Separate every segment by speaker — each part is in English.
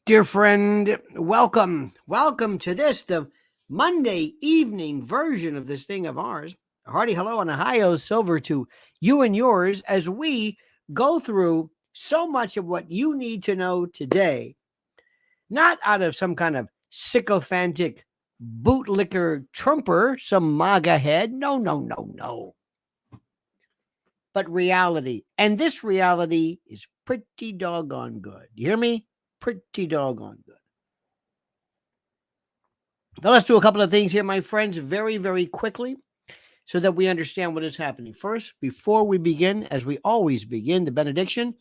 Speaker 1: Dear friend, welcome. Welcome to this, the Monday evening version of this thing of ours. A hearty hello and a hi-yo silver to you and yours as we go through so much of what you need to know today, not out of some kind of sycophantic bootlicker trumper, some MAGA head. No, no, no, no. But reality. And this reality is pretty doggone good. You hear me? Pretty doggone good. Now, let's do a couple of things here, my friends, very, very quickly so that we understand what is happening. First, before we begin, as we always begin, the benediction,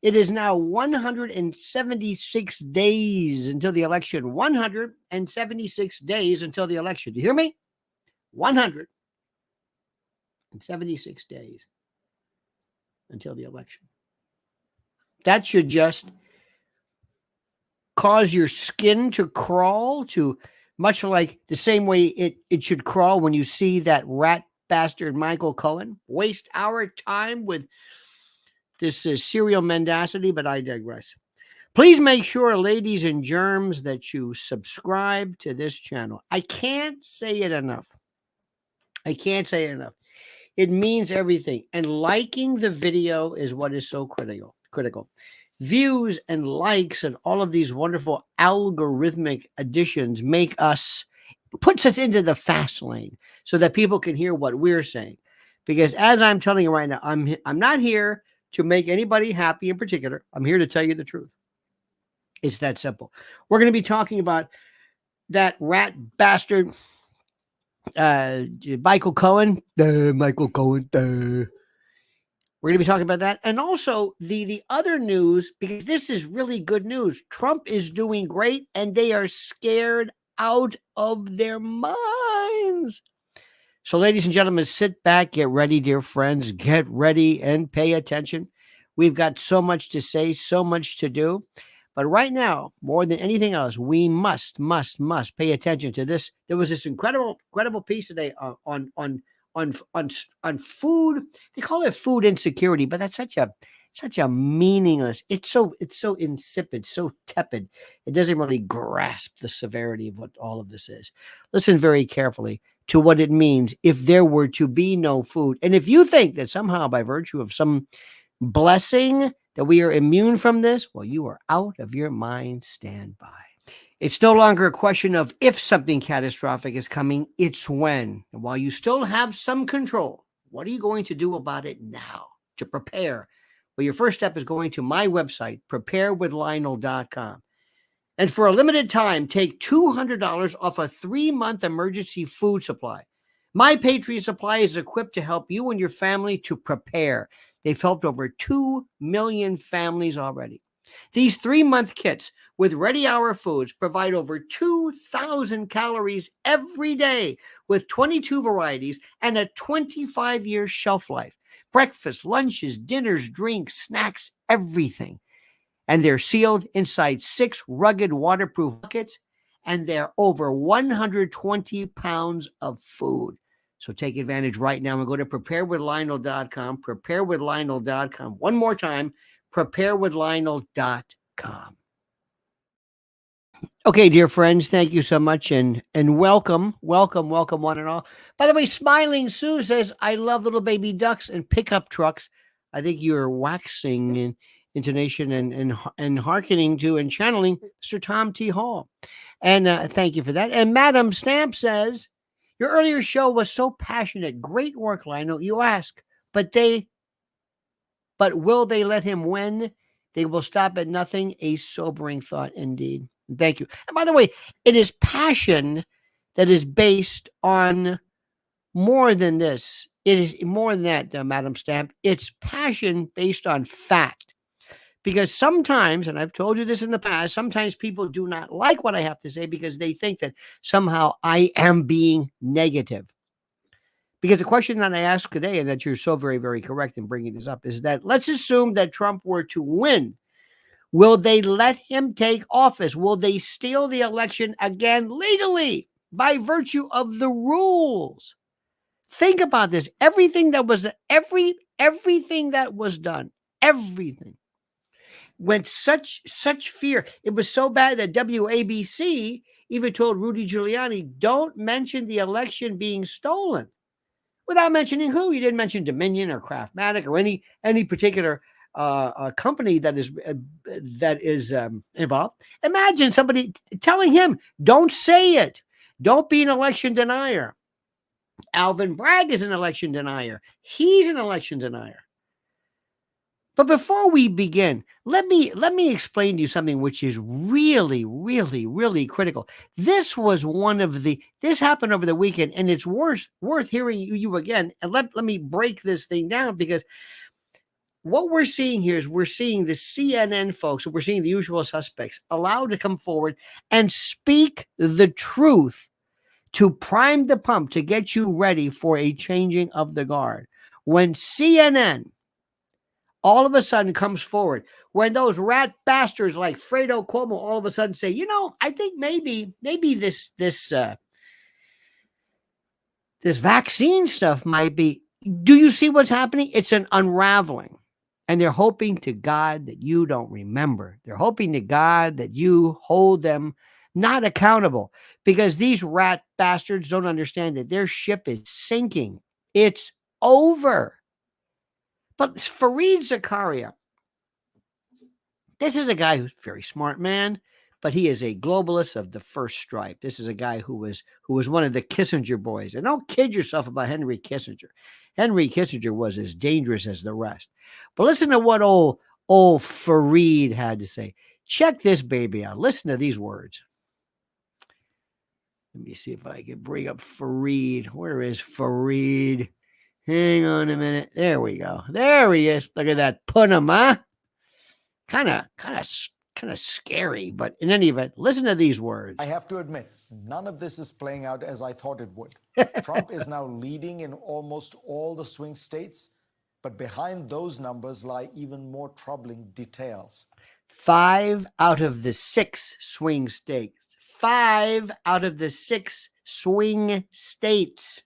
Speaker 1: it is now 176 days until the election. 176 days until the election. Do you hear me? 176 days until the election. That should just cause your skin to crawl, to much like the same way it should crawl when you see that rat bastard Michael Cohen waste our time with this serial mendacity, but I digress. Please make sure, ladies and germs, that you subscribe to this channel. I can't say it enough. It means everything. And liking the video is what is so critical. Views and likes and all of these wonderful algorithmic additions puts us into the fast lane so that people can hear what we're saying. Because as I'm telling you right now, I'm not here to make anybody happy in particular. I'm here to tell you the truth. It's that simple. We're going to be talking about that rat bastard Michael Cohen. Michael Cohen. We're going to be talking about that. And also the other news, because this is really good news. Trump is doing great and they are scared out of their minds. So, ladies and gentlemen, sit back, get ready, dear friends, get ready and pay attention. We've got so much to say, so much to do. But right now, more than anything else, we must pay attention to this. There was this incredible piece today on food. They call it food insecurity, but that's such a meaningless. It's so insipid, so tepid. It doesn't really grasp the severity of what all of this is. Listen very carefully to what it means if there were to be no food. And if you think that somehow by virtue of some blessing that we are immune from this, well, you are out of your mind. Stand by. It's no longer a question of if something catastrophic is coming, it's when. And while you still have some control, what are you going to do about it now to prepare? Well, your first step is going to my website, preparedwithlionel.com. And for a limited time, take $200 off a 3-month emergency food supply. My Patriot Supply is equipped to help you and your family to prepare. They've helped over 2 million families already. These 3-month kits with ready hour foods provide over 2,000 calories every day with 22 varieties and a 25-year shelf life. Breakfast, lunches, dinners, drinks, snacks, everything. And they're sealed inside 6 rugged waterproof buckets, and they're over 120 pounds of food. So take advantage right now and go to preparedwithlionel.com, preparedwithlionel.com. One more time, preparedwithlionel.com. Okay, dear friends, thank you so much and welcome one and all. By the way, Smiling Sue says, I love little baby ducks and pickup trucks. I think you're waxing in intonation and hearkening to and channeling Sir Tom T. Hall. And thank you for that. And Madam Stamp says, your earlier show was so passionate. Great work, Lionel. You ask, but will they let him win? They will stop at nothing. A sobering thought indeed. Thank you. And by the way, it is passion that is based on more than this. It is more than that, Madam Stamp. It's passion based on fact. Because sometimes, and I've told you this in the past, sometimes people do not like what I have to say because they think that somehow I am being negative. Because the question that I asked today, and that you're so very, very correct in bringing this up, is that let's assume that Trump were to win. Will they let him take office? Will they steal the election again legally by virtue of the rules? Think about this. Everything that was done, everything went such fear. It was so bad that WABC even told Rudy Giuliani, don't mention the election being stolen, without mentioning who. He didn't mention Dominion or Craftmatic or any particular company that is involved. Imagine somebody telling him, don't say it. Don't be an election denier. Alvin Bragg is an election denier. He's an election denier. But before we begin, let me explain to you something which is really, really, really critical. This happened over the weekend, and it's worth hearing you again. And let me break this thing down, because what we're seeing here is we're seeing the CNN folks, we're seeing the usual suspects allowed to come forward and speak the truth to prime the pump, to get you ready for a changing of the guard. When CNN all of a sudden comes forward, when those rat bastards like Fredo Cuomo all of a sudden say, I think maybe this vaccine stuff might be. Do you see what's happening? It's an unraveling. And they're hoping to God that you don't remember. They're hoping to God that you hold them not accountable, because these rat bastards don't understand that their ship is sinking. It's over. But Fareed Zakaria, this is a guy who's a very smart man, but he is a globalist of the first stripe. This is a guy who was one of the Kissinger boys. And don't kid yourself about Henry Kissinger. Henry Kissinger was as dangerous as the rest. But listen to what old Fareed had to say. Check this baby out. Listen to these words. Let me see if I can bring up Fareed. Where is Fareed? Hang on a minute. There we go. There he is. Look at that punum, huh? Kind of scary, but in any event, listen to these words.
Speaker 2: I have to admit, none of this is playing out as I thought it would. Trump is now leading in almost all the swing states, but behind those numbers lie even more troubling details.
Speaker 1: 5 out of the 6 swing states. 5 out of the 6 swing states.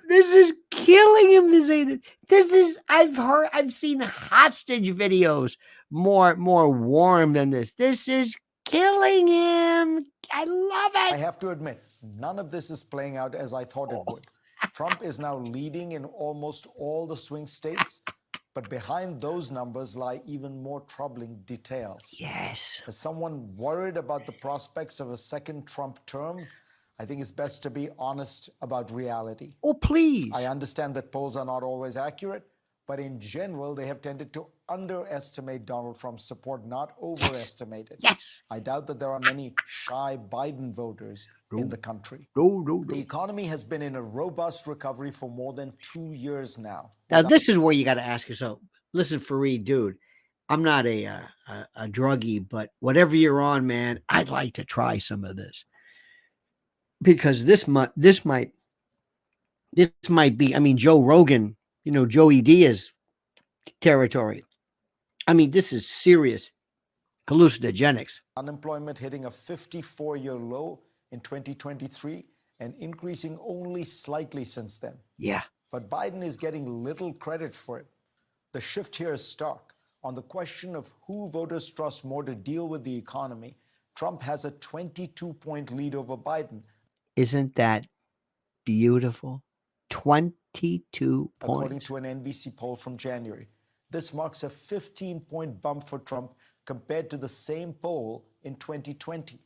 Speaker 1: This is killing him to say that. This is, I've seen hostage videos more warm than this. This is killing him. I love it.
Speaker 2: I have to admit, none of this is playing out as I thought it would. Trump is now leading in almost all the swing states, but behind those numbers lie even more troubling details.
Speaker 1: Yes.
Speaker 2: As someone worried about the prospects of a second Trump term, I think it's best to be honest about reality.
Speaker 1: Oh, please.
Speaker 2: I understand that polls are not always accurate, but in general, they have tended to underestimate Donald Trump's support, not overestimate it.
Speaker 1: Yes.
Speaker 2: I doubt that there are many shy Biden voters in the country.
Speaker 1: No.
Speaker 2: The economy has been in a robust recovery for more than 2 years now.
Speaker 1: Now, this is where you got to ask yourself, listen, Fareed, dude, I'm not a druggie, but whatever you're on, man, I'd like to try some of this. Because this might be, I mean, Joe Rogan, Joey Diaz territory. I mean, this is serious hallucinogenics.
Speaker 2: Unemployment hitting a 54-year low in 2023 and increasing only slightly since then.
Speaker 1: Yeah.
Speaker 2: But Biden is getting little credit for it. The shift here is stark. On the question of who voters trust more to deal with the economy, Trump has a 22-point lead over Biden.
Speaker 1: Isn't that beautiful? 22 points.
Speaker 2: According to an NBC poll from January. This marks a 15-point bump for Trump compared to the same poll in 2020.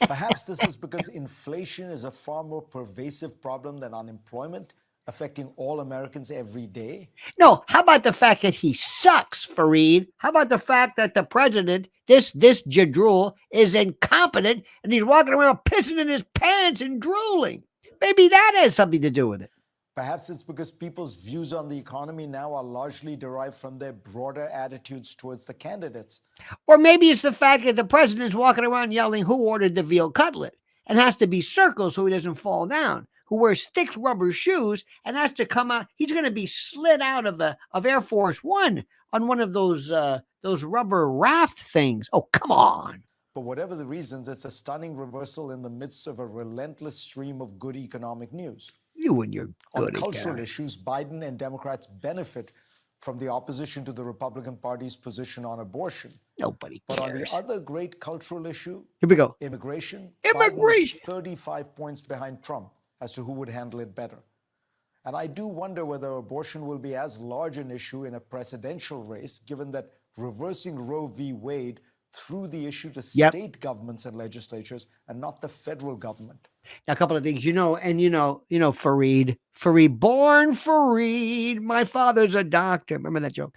Speaker 2: Perhaps this is because inflation is a far more pervasive problem than unemployment, affecting all Americans every day.
Speaker 1: No, how about the fact that he sucks, Fareed? How about the fact that the president, this jadrul, is incompetent and he's walking around pissing in his pants and drooling? Maybe that has something to do with it.
Speaker 2: Perhaps it's because people's views on the economy now are largely derived from their broader attitudes towards the candidates.
Speaker 1: Or maybe it's the fact that the president's walking around yelling, who ordered the veal cutlet? And has to be circled so he doesn't fall down. Who wears thick rubber shoes and has to come out. He's going to be slid out of Air Force One on one of those rubber raft things. Oh, come on.
Speaker 2: For whatever the reasons, it's a stunning reversal in the midst of a relentless stream of good economic news.
Speaker 1: You and your good
Speaker 2: On cultural issues, Biden and Democrats benefit from the opposition to the Republican Party's position on abortion.
Speaker 1: Nobody
Speaker 2: But on the
Speaker 1: cares.
Speaker 2: other great cultural issue,
Speaker 1: Here we go.
Speaker 2: immigration,
Speaker 1: Immigration.
Speaker 2: Biden is 35 points behind Trump as to who would handle it better. And I do wonder whether abortion will be as large an issue in a presidential race, given that reversing Roe v. Wade threw the issue to state governments and legislatures and not the federal government.
Speaker 1: A couple of things, and Fareed, born Fareed. My father's a doctor. Remember that joke?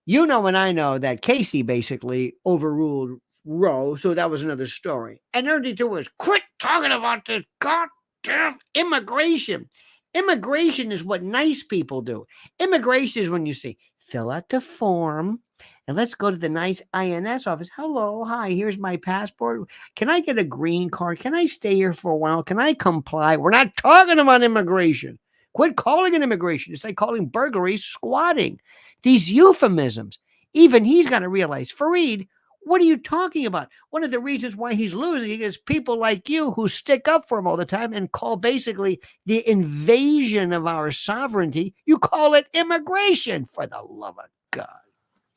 Speaker 1: And I know that Casey basically overruled Roe, so that was another story. And everything to was quit talking about this goddamn immigration. Immigration is what nice people do. Immigration is when you say, fill out the form and let's go to the nice INS office. Hello, hi, here's my passport. Can I get a green card? Can I stay here for a while? Can I comply? We're not talking about immigration. Quit calling it immigration. It's like calling burglary squatting. These euphemisms. Even he's got to realize, Fareed, what are you talking about? One of the reasons why he's losing is people like you who stick up for him all the time and call basically the invasion of our sovereignty. You call it immigration, for the love of God.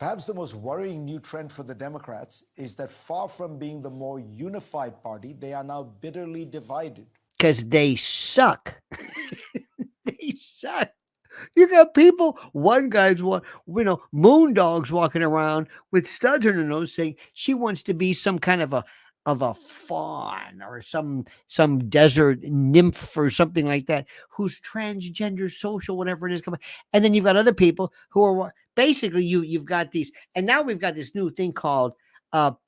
Speaker 2: Perhaps the most worrying new trend for the Democrats is that far from being the more unified party, they are now bitterly divided.
Speaker 1: Because they suck. They suck. You got people, one guy's moon dogs walking around with studs in her nose saying she wants to be some kind of a fawn or some desert nymph or something like that, who's transgender, social, whatever it is. And then you've got other people who are basically you've got these, and now we've got this new thing called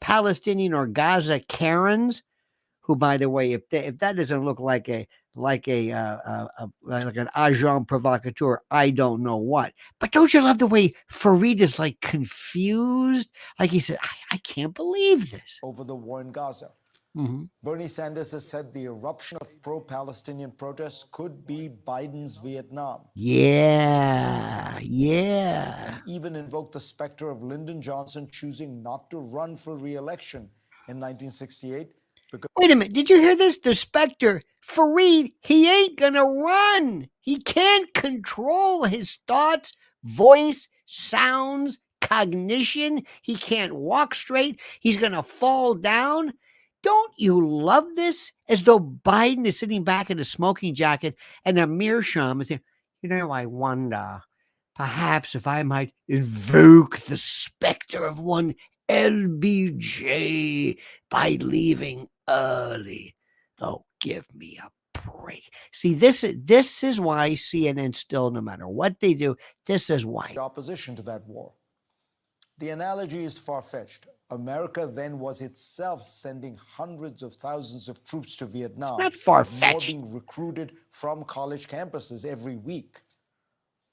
Speaker 1: Palestinian or Gaza Karens, who, by the way, if that doesn't look like an agent provocateur, I don't know what. But don't you love the way Fareed is like confused? Like he said, I can't believe this.
Speaker 2: Over the war in Gaza. Bernie Sanders has said the eruption of pro-Palestinian protests could be Biden's Vietnam.
Speaker 1: Yeah.
Speaker 2: And even invoked the specter of Lyndon Johnson choosing not to run for re-election in 1968.
Speaker 1: Wait a minute. Did you hear this? The specter, Fareed, he ain't going to run. He can't control his thoughts, voice, sounds, cognition. He can't walk straight. He's going to fall down. Don't you love this? As though Biden is sitting back in a smoking jacket and a meerschaum is saying, I wonder, perhaps if I might invoke the specter of one LBJ by leaving early. Oh, give me a break. See, this is why CNN still, no matter what they do, this is why.
Speaker 2: Opposition to that war. The analogy is far-fetched. America then was itself sending hundreds of thousands of troops to Vietnam.
Speaker 1: It's not far-fetched.
Speaker 2: More being recruited from college campuses every week.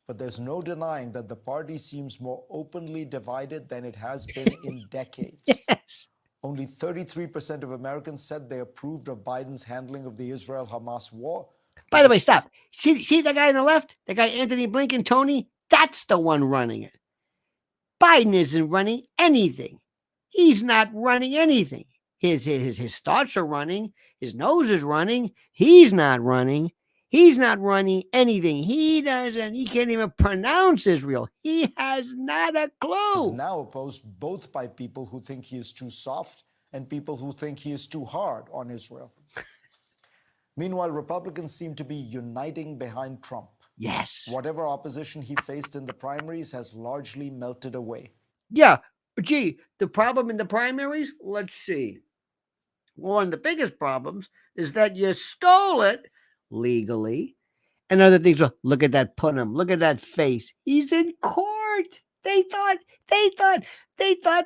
Speaker 2: But there's no denying that the party seems more openly divided than it has been in decades.
Speaker 1: Yes.
Speaker 2: Only 33% of Americans said they approved of Biden's handling of the Israel-Hamas war.
Speaker 1: By the way, stop. See that guy on the left? The guy Anthony Blinken, Tony? That's the one running it. Biden isn't running anything. He's not running anything. His thoughts are running. His nose is running. He's not running. He's not running anything. He can't even pronounce Israel. He has not a clue.
Speaker 2: He's now opposed both by people who think he is too soft and people who think he is too hard on Israel. Meanwhile, Republicans seem to be uniting behind Trump.
Speaker 1: Yes.
Speaker 2: Whatever opposition he faced in the primaries has largely melted away.
Speaker 1: Yeah. Gee, the problem in the primaries? Let's see. One of the biggest problems is that you stole it legally, and other things. Look at that Punim. Look at that face. He's in court. They thought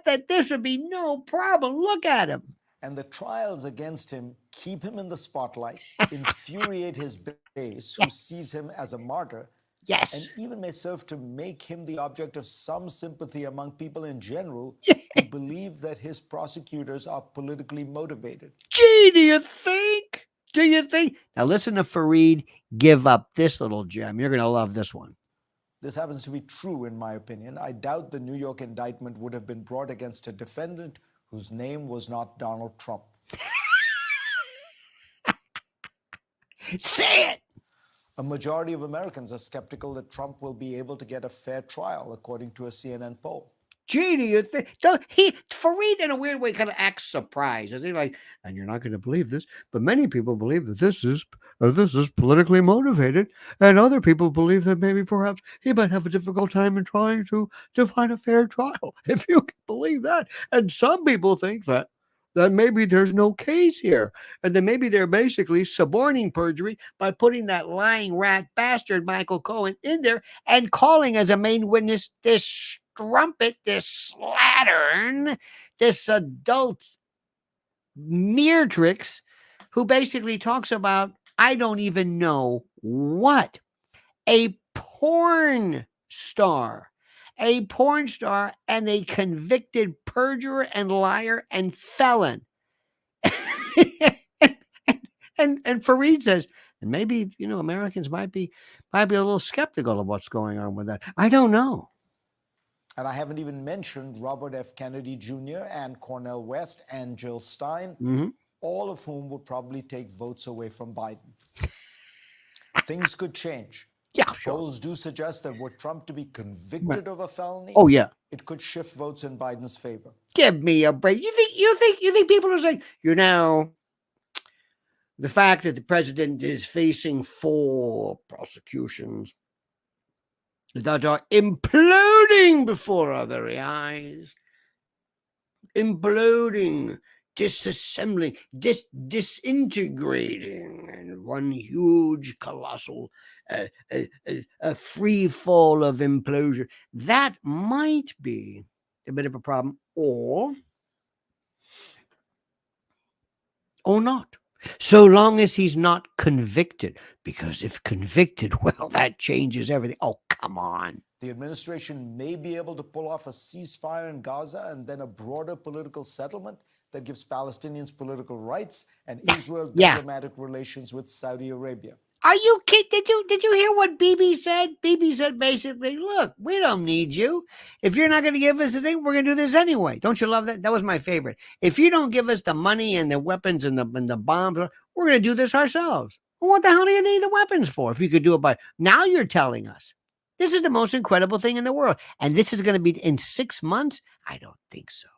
Speaker 1: that this would be no problem. Look at him.
Speaker 2: And the trials against him keep him in the spotlight, infuriate his base, who sees him as a martyr.
Speaker 1: Yes.
Speaker 2: And even may serve to make him the object of some sympathy among people in general who believe that his prosecutors are politically motivated.
Speaker 1: Gee, do you think? Now listen to Fareed give up this little gem. You're going to love this one.
Speaker 2: This happens to be true, in my opinion. I doubt the New York indictment would have been brought against a defendant whose name was not Donald Trump.
Speaker 1: Say it!
Speaker 2: A majority of Americans are skeptical that Trump will be able to get a fair trial, according to a CNN poll.
Speaker 1: Gee, do you think? Fareed in a weird way kind of acts surprised. As he like, and you're not going to believe this, but many people believe that this is politically motivated, and other people believe that maybe perhaps he might have a difficult time in trying to find a fair trial. If you can believe that, and some people think that maybe there's no case here, and then maybe they're basically suborning perjury by putting that lying rat bastard Michael Cohen in there and calling as a main witness this strumpet, this slattern, this adult meretrix who basically talks about, I don't even know what, a porn star, and a convicted perjurer and liar and felon. and Fareed says, and maybe, Americans might be a little skeptical of what's going on with that. I don't know.
Speaker 2: And I haven't even mentioned Robert F. Kennedy Jr. and Cornel West and Jill Stein, all of whom would probably take votes away from Biden. Things could change.
Speaker 1: Yeah, sure.
Speaker 2: Polls do suggest that were Trump to be convicted of a felony, it could shift votes in Biden's favor.
Speaker 1: Give me a break. You think people are saying, the fact that the president is facing 4 prosecutions that are imploding before our very eyes, imploding, disassembling, disintegrating, and one huge, colossal, a free fall of implosion. That might be a bit of a problem, or not. So long as he's not convicted, because if convicted, well, that changes everything. Oh, come on.
Speaker 2: The administration may be able to pull off a ceasefire in Gaza and then a broader political settlement that gives Palestinians political rights and Israel diplomatic relations with Saudi Arabia.
Speaker 1: Are you kidding? Did you hear what Bibi said? Bibi said basically, look, we don't need you. If you're not going to give us the thing, we're going to do this anyway. Don't you love that? That was my favorite. If you don't give us the money and the weapons and the bombs, we're going to do this ourselves. Well, what the hell do you need the weapons for if you could do it by now? You're telling us this is the most incredible thing in the world. And this is going to be in 6 months? I don't think so.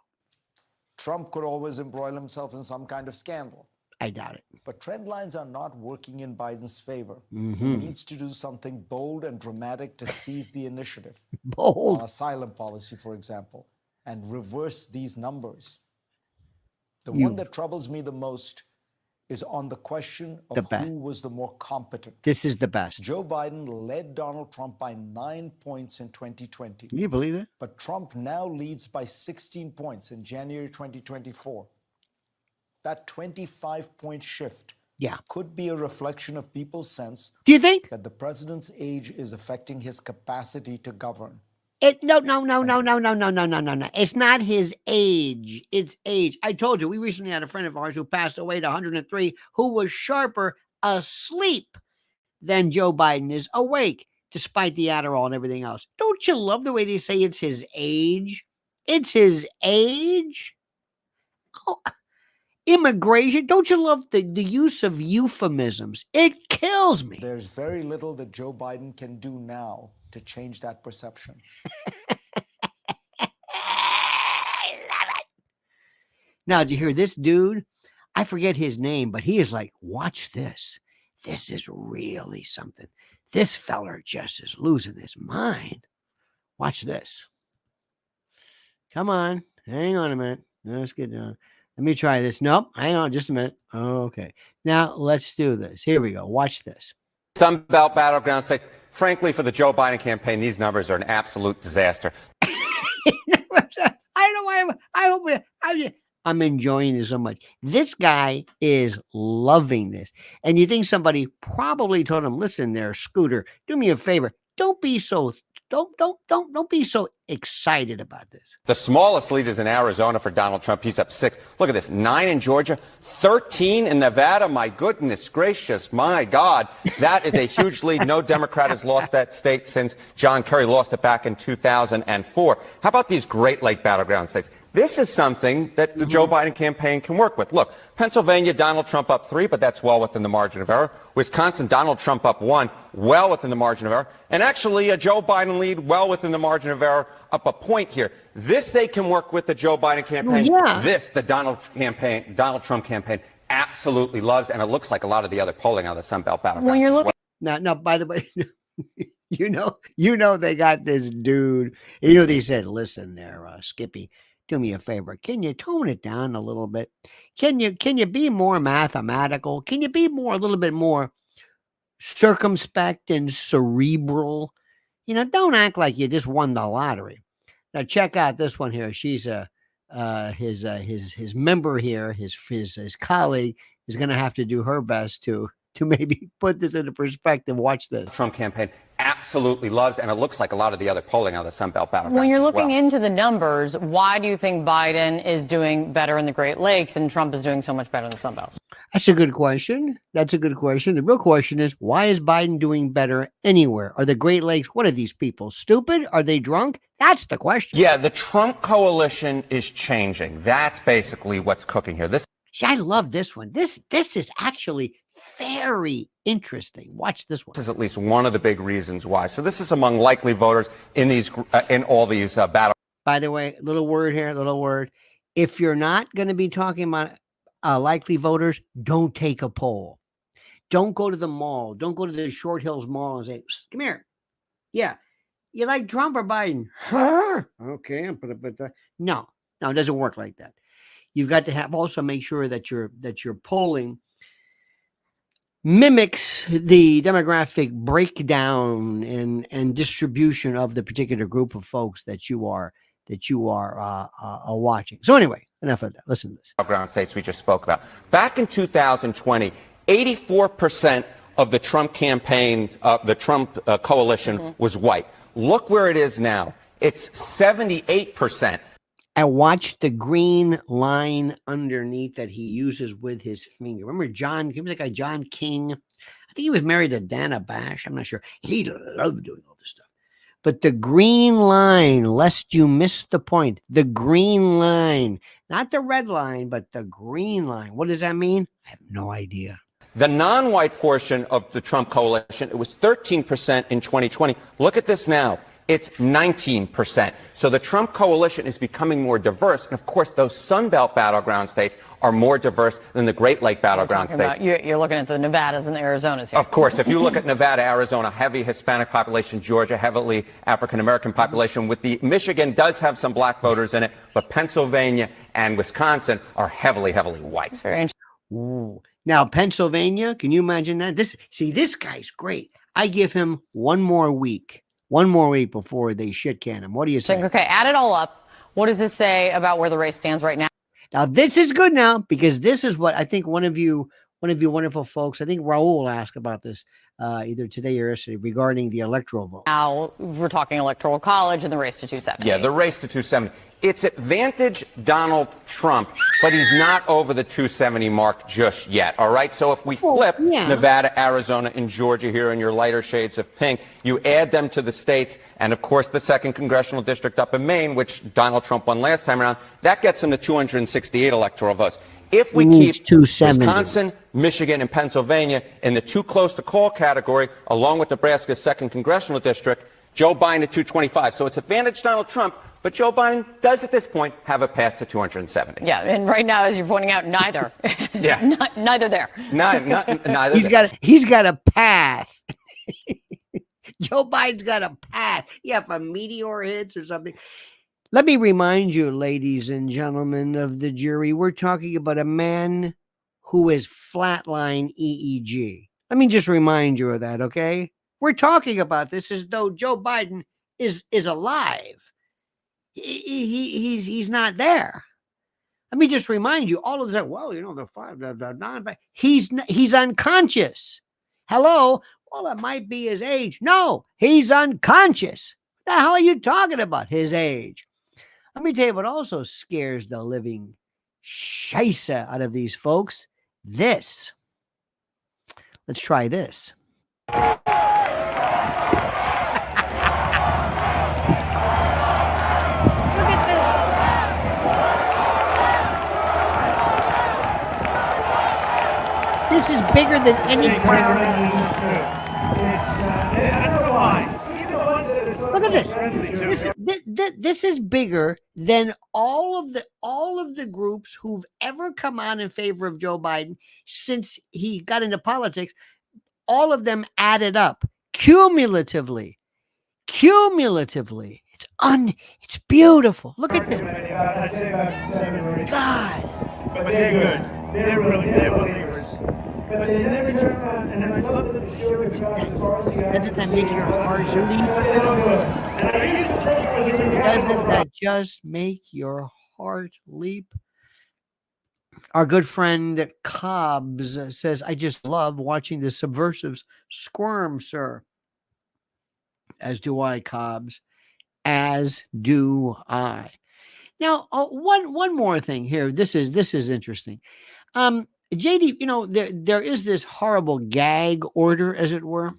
Speaker 2: Trump could always embroil himself in some kind of scandal.
Speaker 1: I doubt it.
Speaker 2: But trend lines are not working in Biden's favor. He needs to do something bold and dramatic to seize the initiative.
Speaker 1: Bold.
Speaker 2: On asylum policy, for example, and reverse these numbers. The one that troubles me the most is on the question of who was the more competent.
Speaker 1: This is the best.
Speaker 2: Joe Biden led Donald Trump by 9 points in 2020.
Speaker 1: Can you believe it?
Speaker 2: But Trump now leads by 16 points in January 2024. That 25-point shift could be a reflection of people's sense.
Speaker 1: Do you think
Speaker 2: that the president's age is affecting his capacity to govern?
Speaker 1: No. It's not his age. It's age. I told you, we recently had a friend of ours who passed away at 103 who was sharper asleep than Joe Biden is awake, despite the Adderall and everything else. Don't you love the way they say it's his age? It's his age? Oh, immigration. Don't you love the use of euphemisms? It kills me.
Speaker 2: There's very little that Joe Biden can do now to change that perception.
Speaker 1: I love it. Now, did you hear this dude? I forget his name, but he is like, watch this. This is really something. This feller just is losing his mind. Watch this. Come on. Hang on a minute. Let's get down. Let me try this. Nope. Hang on just a minute. Okay. Now let's do this. Here we go. Watch this.
Speaker 3: Some about battlegrounds say, frankly, for the Joe Biden campaign, these numbers are an absolute disaster.
Speaker 1: I don't know why I'm enjoying this so much. This guy is loving this. And you think somebody probably told him, listen there, Scooter, do me a favor. Don't be so excited about this.
Speaker 3: The smallest lead is in Arizona for Donald Trump. He's up 6. Look at this. 9 in Georgia, 13 in Nevada. My goodness gracious. My God. That is a huge lead. No Democrat has lost that state since John Kerry lost it back in 2004. How about these Great Lake battleground states? This is something that the Joe Biden campaign can work with. Look, Pennsylvania, Donald Trump up 3, but that's well within the margin of error. Wisconsin, Donald Trump up 1, well within the margin of error. And actually, a Joe Biden lead well within the margin of error, up a point here. This they can work with the Joe Biden campaign.
Speaker 1: Yeah.
Speaker 3: This, the Donald Trump campaign, absolutely loves, and it looks like a lot of the other polling on the Sun Belt battlegrounds.
Speaker 4: When you're looking
Speaker 1: Now, by the way, you know, they got this dude. You know, they said, "Listen, there, Skippy, do me a favor. Can you tone it down a little bit? Can you be more mathematical? Can you be a little bit more circumspect and cerebral? You know, don't act like you just won the lottery." Now, check out this one here. She's his member here, his colleague is going to have to do her best to maybe put this into perspective. Watch this.
Speaker 3: Trump campaign absolutely loves, and it looks like a lot of the other polling on the Sun Belt battlegrounds.
Speaker 4: When you're looking into the numbers, why do you think Biden is doing better in the Great Lakes and Trump is doing so much better in the Sun Belt?
Speaker 1: That's a good question. The real question is, why is Biden doing better anywhere? Are the Great Lakes, what are these people, stupid? Are they drunk? That's the question.
Speaker 3: Yeah, the Trump coalition is changing. That's basically what's cooking here.
Speaker 1: See, I love this one. This is actually very interesting. Watch this one.
Speaker 3: This is at least one of the big reasons why. So this is among likely voters in all these battles.
Speaker 1: By the way, little word. If you're not going to be talking about likely voters, don't take a poll. Don't go to the mall. Don't go to the Short Hills Mall and say, "Come here. Yeah, you like Trump or Biden?" Huh? Okay, no, it doesn't work like that. You've got to also make sure that your polling mimics the demographic breakdown and distribution of the particular group of folks that you are watching. So anyway, enough of that. Listen to this.
Speaker 3: Battleground states we just spoke about. Back in 2020, 84% of the Trump campaigns, the Trump coalition was white. Look where it is now. It's 78%.
Speaker 1: And watch the green line underneath that he uses with his finger. Remember he was the guy, John King. I think he was married to Dana Bash. I'm not sure. He loved doing all this stuff. But the green line, lest you miss the point, the green line, not the red line, but the green line. What does that mean? I have no idea.
Speaker 3: The non-white portion of the Trump coalition, it was 13% in 2020. Look at this now. It's 19%. So the Trump coalition is becoming more diverse. And of course, those Sun Belt battleground states are more diverse than the Great Lake battleground states.
Speaker 4: You're looking at the Nevadas and the Arizonas here.
Speaker 3: Of course, if you look at Nevada, Arizona, heavy Hispanic population, Georgia, heavily African-American population, Michigan does have some black voters in it, but Pennsylvania and Wisconsin are heavily, heavily white.
Speaker 4: Very interesting.
Speaker 1: Ooh. Now, Pennsylvania, can you imagine that? This guy's great. I give him one more week before they shit can him. What do you say?
Speaker 4: Okay, add it all up. What does this say about where the race stands right now?
Speaker 1: Now, this is good now, because this is what I think one of you wonderful folks, I think Raul asked about this either today or yesterday regarding the electoral vote.
Speaker 4: Now we're talking electoral college and the race to 270.
Speaker 3: Yeah, the race to 270. It's advantage Donald Trump, but he's not over the 270 mark just yet. All right. So if we flip Nevada, Arizona, and Georgia here in your lighter shades of pink, you add them to the states, and of course the 2nd congressional district up in Maine, which Donald Trump won last time around, that gets him to 268 electoral votes. If we keep Wisconsin, Michigan, and Pennsylvania in the too close to call category, along with Nebraska's 2nd congressional district, Joe Biden at 225. So it's advantage Donald Trump, but Joe Biden does at this point have a path to 270.
Speaker 4: Yeah, and right now, as you're pointing out, neither.
Speaker 3: Yeah.
Speaker 4: Neither there.
Speaker 3: Neither.
Speaker 1: He's got a path. Joe Biden's got a path. Yeah, if a meteor hits or something. Let me remind you, ladies and gentlemen of the jury, we're talking about a man who is flatline EEG. Let me just remind you of that, okay? We're talking about this as though Joe Biden is alive. He's not there. Let me just remind you, all of that. Well, you know, he's unconscious. Hello. Well, it might be his age. No, he's unconscious. The hell are you talking about? His age. Let me tell you what also scares the living scheisse out of these folks. This. Let's try this. Look at this. This is bigger than any.
Speaker 5: I don't know why.
Speaker 1: Look at this. This is bigger than all of the groups who've ever come on in favor of Joe Biden since he got into politics. All of them added up cumulatively. It's beautiful. Look at this. God.
Speaker 5: But they're good. They're believers. But they never turn around, and I love that the show as far as the guys.
Speaker 1: Doesn't that make your heart leap?
Speaker 5: But they don't do it. And I used to think it was in
Speaker 1: Doesn't that just make your heart leap? Our good friend Cobbs says, I just love watching the subversives squirm, sir. As do I, Cobbs. As do I. Now, one more thing here. This is interesting. JD, there is this horrible gag order, as it were.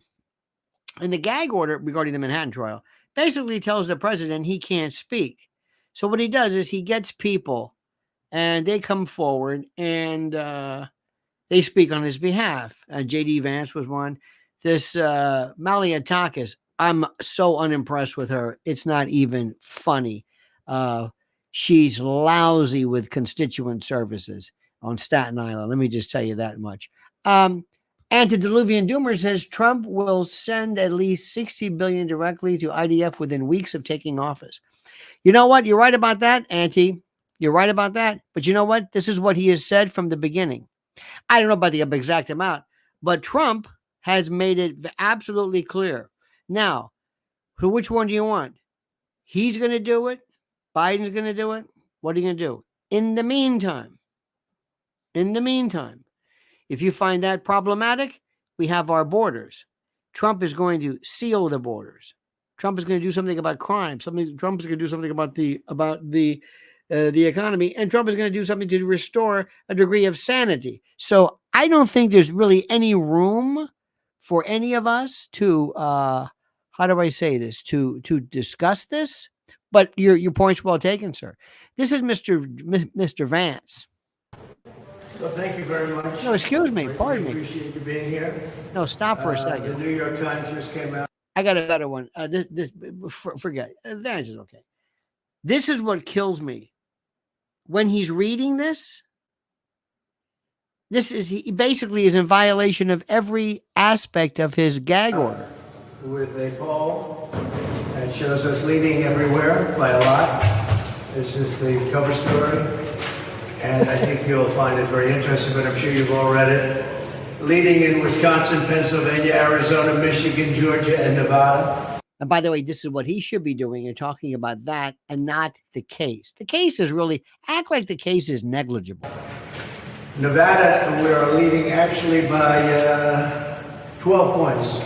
Speaker 1: And the gag order regarding the Manhattan trial basically tells the president he can't speak. So what he does is he gets people and they come forward and they speak on his behalf. JD Vance was one. This Malliotakis, I'm so unimpressed with her. It's not even funny. She's lousy with constituent services on Staten Island. Let me just tell you that much. Antediluvian Doomer says Trump will send at least $60 billion directly to IDF within weeks of taking office. You know what? You're right about that, Auntie. You're right about that. But you know what? This is what he has said from the beginning. I don't know about the exact amount, but Trump has made it absolutely clear. Now, which one do you want? He's going to do it. Biden's going to do it. What are you going to do? In the meantime, if you find that problematic, we have our borders. Trump is going to seal the borders. Trump is going to do something about crime. Trump is going to do something about the economy, and Trump is going to do something to restore a degree of sanity. So I don't think there's really any room for any of us to how do I say this, to discuss this. But your point's well taken, sir. This is Mr. Vance.
Speaker 5: So thank you very much.
Speaker 1: No, excuse me. Pardon me.
Speaker 5: Appreciate you being here.
Speaker 1: No, stop for a second.
Speaker 5: The New York Times just came out.
Speaker 1: I got a better one. Forget it. Vance is okay. This is what kills me. When he's reading this, he basically is in violation of every aspect of his gag order.
Speaker 5: With a poll that shows us leading everywhere by a lot. This is the cover story, and I think you'll find it very interesting, but I'm sure you've all read it. Leading in Wisconsin, Pennsylvania, Arizona, Michigan, Georgia, and Nevada.
Speaker 1: And by the way, this is what he should be doing and talking about that and not the case. The case is really, act like the case is negligible.
Speaker 5: Nevada, we are leading actually by 12 points,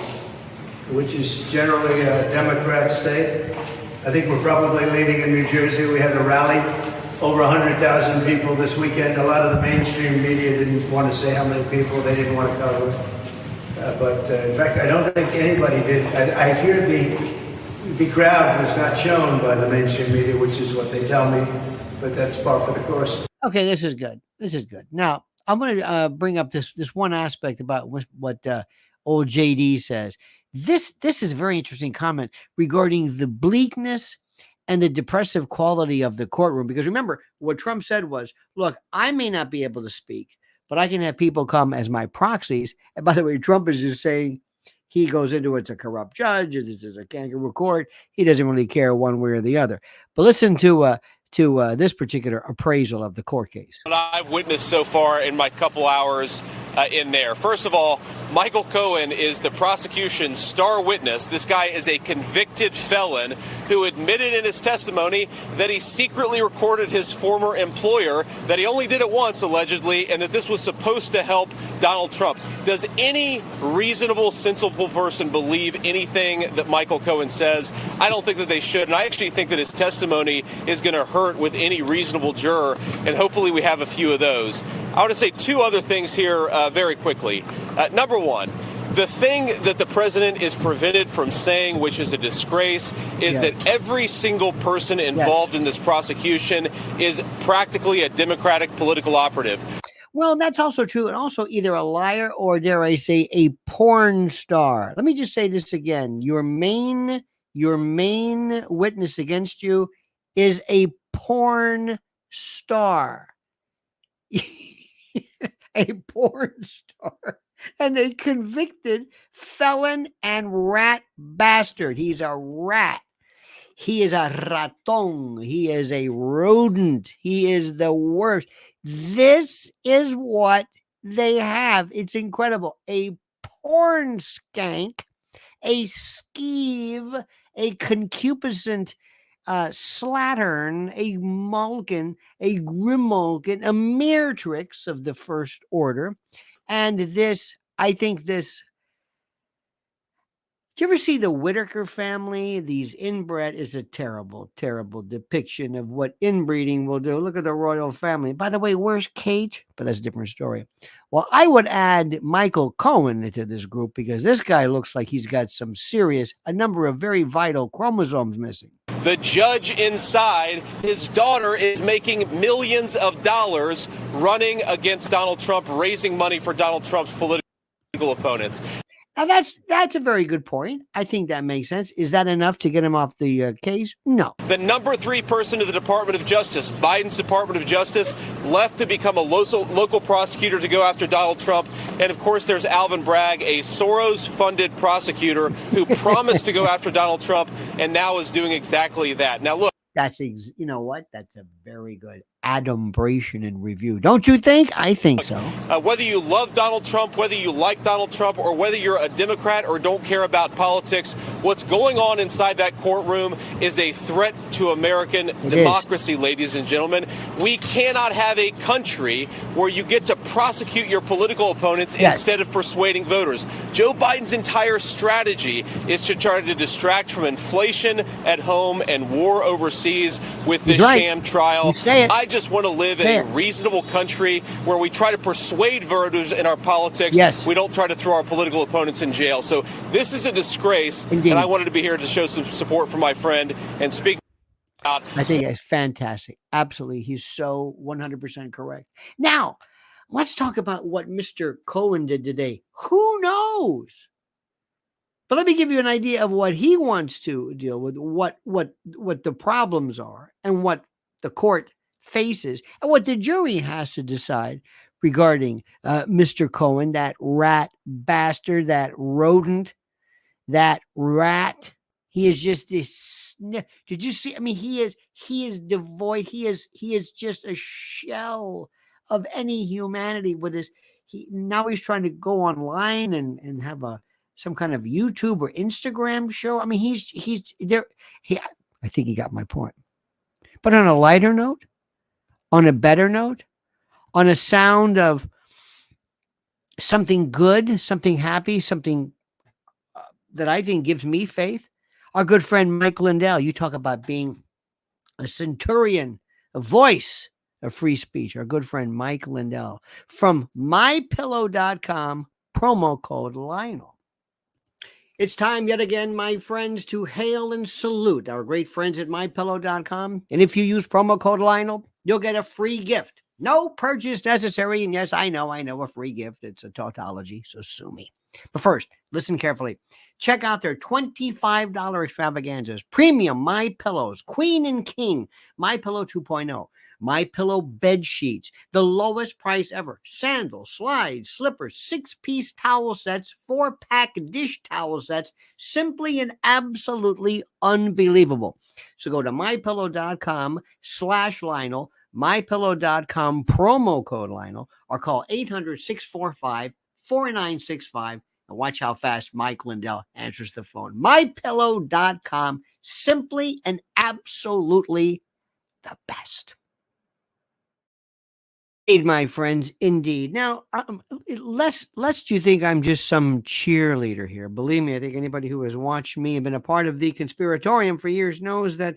Speaker 5: which is generally a Democrat state. I think we're probably leading in New Jersey. We had a rally, over 100,000 people this weekend. A lot of the mainstream media didn't want to say how many people. They didn't want to cover it. But in fact, I don't think anybody did. I hear the crowd was not shown by the mainstream media, which is what they tell me. But that's par for the course.
Speaker 1: Okay, this is good. Now, I'm going to bring up this one aspect about what old JD says. This is a very interesting comment regarding the bleakness and the depressive quality of the courtroom. Because remember, what Trump said was, look, I may not be able to speak, but I can have people come as my proxies. And by the way, Trump is just saying he goes into it's a corrupt judge, this is a kangaroo court. He doesn't really care one way or the other. But listen to this particular appraisal of the court case.
Speaker 6: What I've witnessed so far in my couple hours in there. First of all, Michael Cohen is the prosecution's star witness. This guy is a convicted felon who admitted in his testimony that he secretly recorded his former employer, that he only did it once, allegedly, and that this was supposed to help Donald Trump. Does any reasonable, sensible person believe anything that Michael Cohen says? I don't think that they should, and I actually think that his testimony is going to hurt with any reasonable juror, and hopefully we have a few of those. I want to say two other things here very quickly. Number one, the thing that the president is prevented from saying, which is a disgrace, is that every single person involved in this prosecution is practically a Democratic political operative.
Speaker 1: Well, that's also true, and also either a liar or, dare I say, a porn star. Let me just say this again. Your main witness against you is a porn star. A porn star. And a convicted felon and rat bastard. He's a rat. He is a raton. He is a rodent. He is the worst. This is what they have. It's incredible. A porn skank, a skeeve, a concupiscent slattern, a malkin, a grimalkin, a meretrix of the first order. And this, I think this, do you ever see the Whitaker family? These inbred is a terrible, terrible depiction of what inbreeding will do. Look at the royal family. By the way, where's Kate? But that's a different story. Well, I would add Michael Cohen into this group because this guy looks like he's got a number of very vital chromosomes missing.
Speaker 6: The judge inside, his daughter is making millions of dollars running against Donald Trump, raising money for Donald Trump's political opponents.
Speaker 1: Now, that's a very good point. I think that makes sense. Is that enough to get him off the case? No.
Speaker 6: The number 3 person in the Department of Justice, Biden's Department of Justice, left to become a local prosecutor to go after Donald Trump. And, of course, there's Alvin Bragg, a Soros-funded prosecutor who promised to go after Donald Trump and now is doing exactly that. Now, look.
Speaker 1: You know what? That's a very good adumbration and review. Don't you think? I think so.
Speaker 6: Whether you love Donald Trump, whether you like Donald Trump, or whether you're a Democrat or don't care about politics, what's going on inside that courtroom is a threat to American democracy, ladies and gentlemen. We cannot have a country where you get to prosecute your political opponents instead of persuading voters. Joe Biden's entire strategy is to try to distract from inflation at home and war overseas with this sham trial.
Speaker 1: You say it.
Speaker 6: I just want to live in a reasonable country where we try to persuade voters in our politics.
Speaker 1: Yes.
Speaker 6: We don't try to throw our political opponents in jail. So this is a disgrace.
Speaker 1: Indeed.
Speaker 6: And I wanted to be here to show some support for my friend and speak out.
Speaker 1: I think it's fantastic. Absolutely. He's so 100% correct. Now, let's talk about what Mr. Cohen did today. Who knows? But let me give you an idea of what he wants to deal with, what the problems are, and what the court faces, and what the jury has to decide regarding Mr. Cohen, that rat bastard, that rodent, that rat. He is just this. Did you see? I mean, he is devoid. He is just a shell of any humanity. With his, now he's trying to go online and have some kind of YouTube or Instagram show. I mean, he's there. I think he got my point. But on a lighter note, on a better note, on a sound of something good, something happy, something that I think gives me faith, our good friend Mike Lindell, you talk about being a centurion, a voice of free speech. Our good friend Mike Lindell from mypillow.com, promo code Lionel. It's time yet again, my friends, to hail and salute our great friends at mypillow.com. And if you use promo code Lionel, you'll get a free gift. No purchase necessary. And yes, I know a free gift. It's a tautology, so sue me. But first, listen carefully. Check out their $25 extravaganzas. Premium My Pillows, Queen and King, My Pillow 2.0. My Pillow bed sheets, the lowest price ever. Sandals, slides, slippers, 6-piece towel sets, 4-pack dish towel sets. Simply and absolutely unbelievable. So go to mypillow.com/Lionel, mypillow.com promo code Lionel, or call 800-645 4965. And watch how fast Mike Lindell answers the phone. MyPillow.com. Simply and absolutely the best. Indeed, my friends, indeed. Now, lest you think I'm just some cheerleader here. Believe me, I think anybody who has watched me and been a part of the conspiratorium for years knows that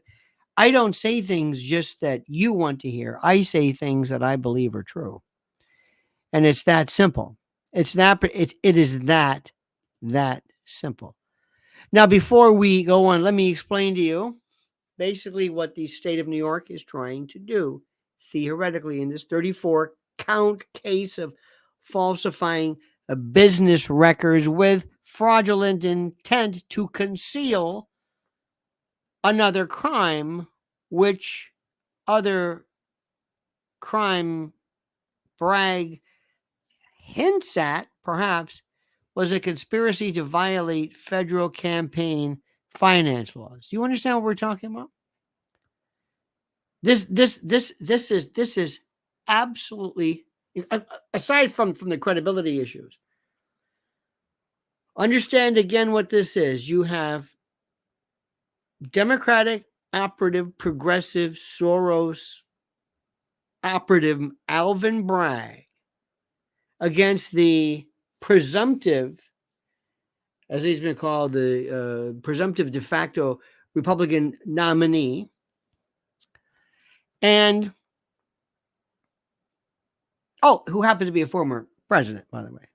Speaker 1: I don't say things just that you want to hear. I say things that I believe are true. And it's that simple. It is that simple. Now, before we go on, let me explain to you basically what the state of New York is trying to do, theoretically, in this 34 count case of falsifying business records with fraudulent intent to conceal another crime, which other crime Bragg hints at, perhaps, was a conspiracy to violate federal campaign finance laws. Do you understand what we're talking about? This is absolutely, aside from the credibility issues. Understand again what this is. You have Democratic operative, progressive, Soros operative Alvin Bragg against the presumptive, as he's been called, the presumptive de facto Republican nominee. And, who happened to be a former president, by the way.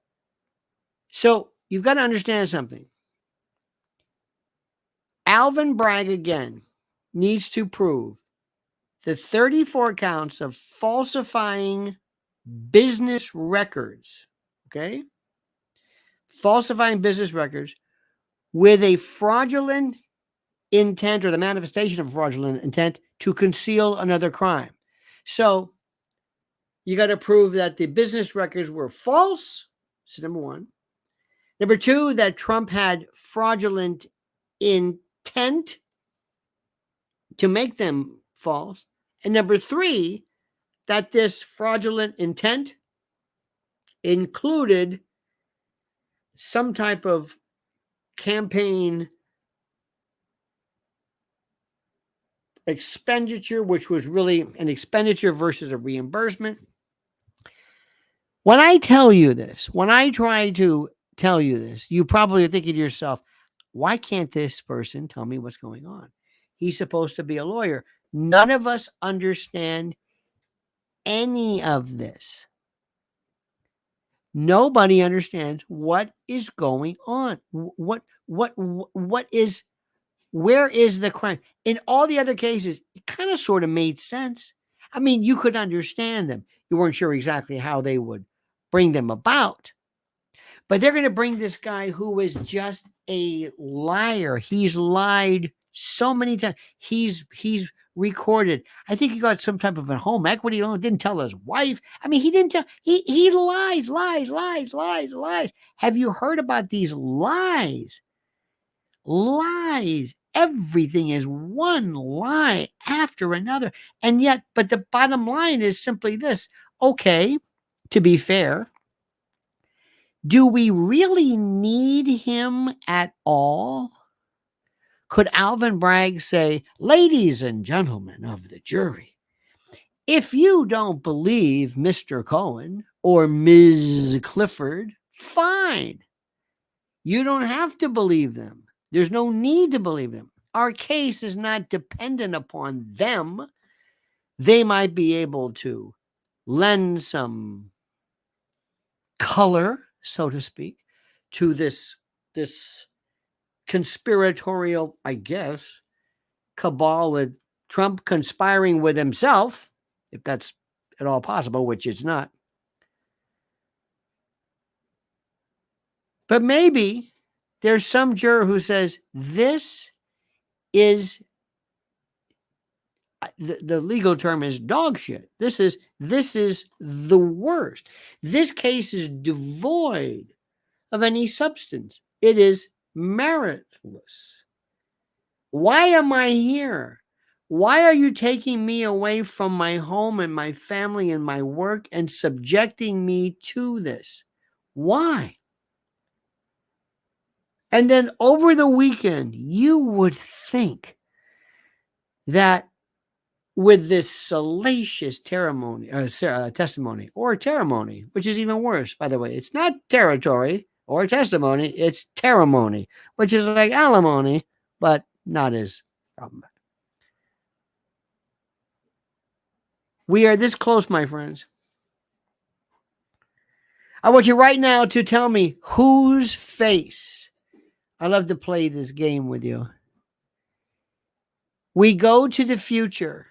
Speaker 1: So you've got to understand something. Alvin Bragg, again, needs to prove the 34 counts of falsifying business records, okay? Falsifying business records with a fraudulent intent or the manifestation of fraudulent intent to conceal another crime. So you got to prove that the business records were false. So number one. Number two, that Trump had fraudulent intent to make them false. And number three, that this fraudulent intent included some type of campaign expenditure, which was really an expenditure versus a reimbursement. When I tell you this, when I try to tell you this, you probably are thinking to yourself, why can't this person tell me what's going on? He's supposed to be a lawyer. None of us understand any of this. Nobody understands what is going on. Where is the crime? In all the other cases, it kind of sort of made sense. I mean, you could understand them. You weren't sure exactly how they would bring them about. But they're going to bring this guy who is just a liar. He's lied so many times. He's recorded. I think he got some type of a home equity loan. Didn't tell his wife. I mean, he didn't tell. He lies. Have you heard about these lies? Lies. Everything is one lie after another. And yet, but the bottom line is simply this. Okay, to be fair, do we really need him at all? Could Alvin Bragg say, ladies and gentlemen of the jury, if you don't believe Mr. Cohen or Ms. Clifford, fine. You don't have to believe them. There's no need to believe them. Our case is not dependent upon them. They might be able to lend some color, so to speak, to this conspiratorial, I guess, cabal with Trump conspiring with himself, if that's at all possible, which it's not. But maybe there's some juror who says this is, the legal term is dog shit. This is the worst. This case is devoid of any substance. It is meritless. Why am I here? Why are you taking me away from my home and my family and my work and subjecting me to this? Why? And then over the weekend, you would think that with this salacious testimony, or ceremony, which is even worse, by the way. It's not territory or testimony, it's ceremony, which is like alimony, but not as problematic. We are this close, my friends. I want you right now to tell me whose face. I love to play this game with you. We go to the future.